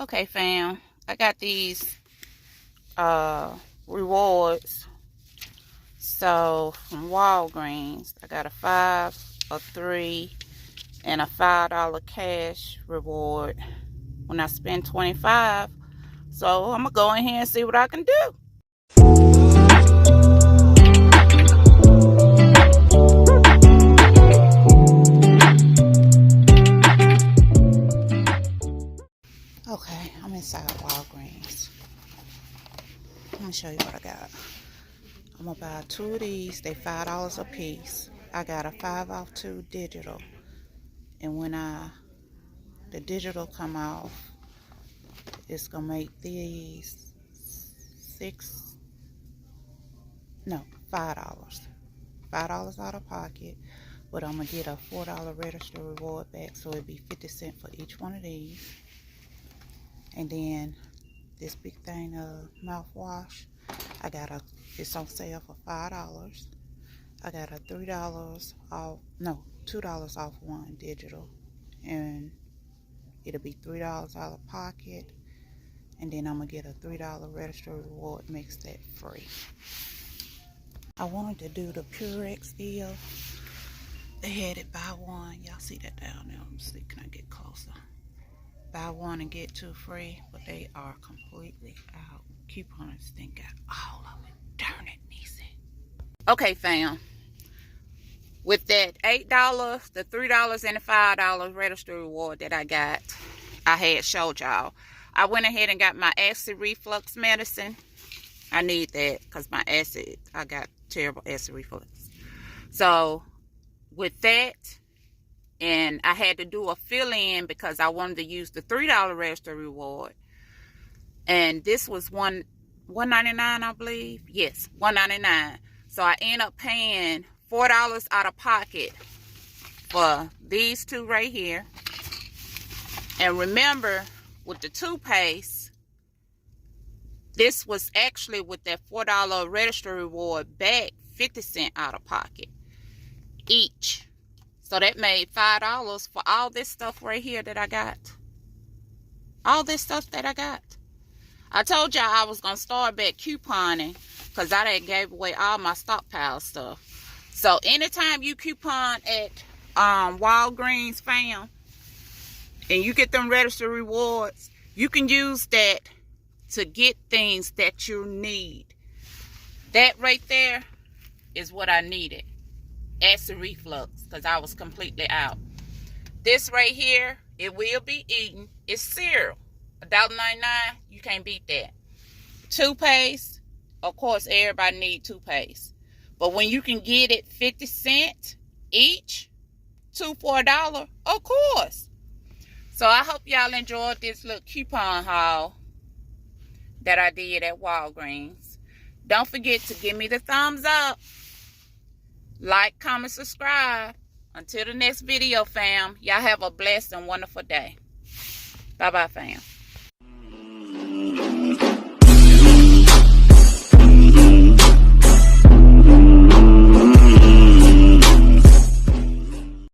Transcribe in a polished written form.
Okay, fam. I got these rewards. So from Walgreens, I got a 5, a 3, and a $5 cash reward when I spend 25. So I'm gonna go in here and see what I can do. Okay, I'm inside Walgreens. Let me show you what I got. I'm gonna buy 2 of these. They $5 a piece. I got a 5 off 2 digital. And when the digital come off, it's gonna make these $5. $5 out of pocket. But I'm gonna get a $4 register reward back, so it'd be 50 cents for each one of these. And then this big thing of mouthwash, it's on sale for $5. I got a $3 off, no, $2 off one digital, and it'll be $3 out of pocket. And then I'm gonna get a $3 register reward, makes that free. I wanted to do the Purex deal. They had it buy one. Y'all see that down there? Let me see, can I get closer? Buy one and get 2 free, but they are completely out. Coupons then got all of it. Darn it, Niecy. Okay, fam. With that $8, the $3, and the $5 register reward that I got, I had showed y'all. I went ahead and got my acid reflux medicine. I need that because I got terrible acid reflux. So with that, and I had to do a fill-in because I wanted to use the $3 register reward. And this was $1.99, I believe. Yes, $1.99. So I end up paying $4 out of pocket for these 2 right here. And remember, with the toothpaste, this was actually with that $4 register reward back 50 cents out of pocket each. So that made $5 for all this stuff right here that I got. All this stuff that I got. I told y'all I was going to start back couponing because I done gave away all my stockpile stuff. So anytime you coupon at Walgreens, fam, and you get them register rewards, you can use that to get things that you need. That right there is what I needed. Acid reflux, because I was completely out. This right here, it will be eaten. It's cereal. $1.99, you can't beat that. Toothpaste, of course, everybody needs toothpaste. But when you can get it 50 cents each, 2 for $1, of course. So I hope y'all enjoyed this little coupon haul that I did at Walgreens. Don't forget to give me the thumbs up. Like, comment, subscribe. Until the next video, fam. Y'all have a blessed and wonderful day. Bye-bye, fam.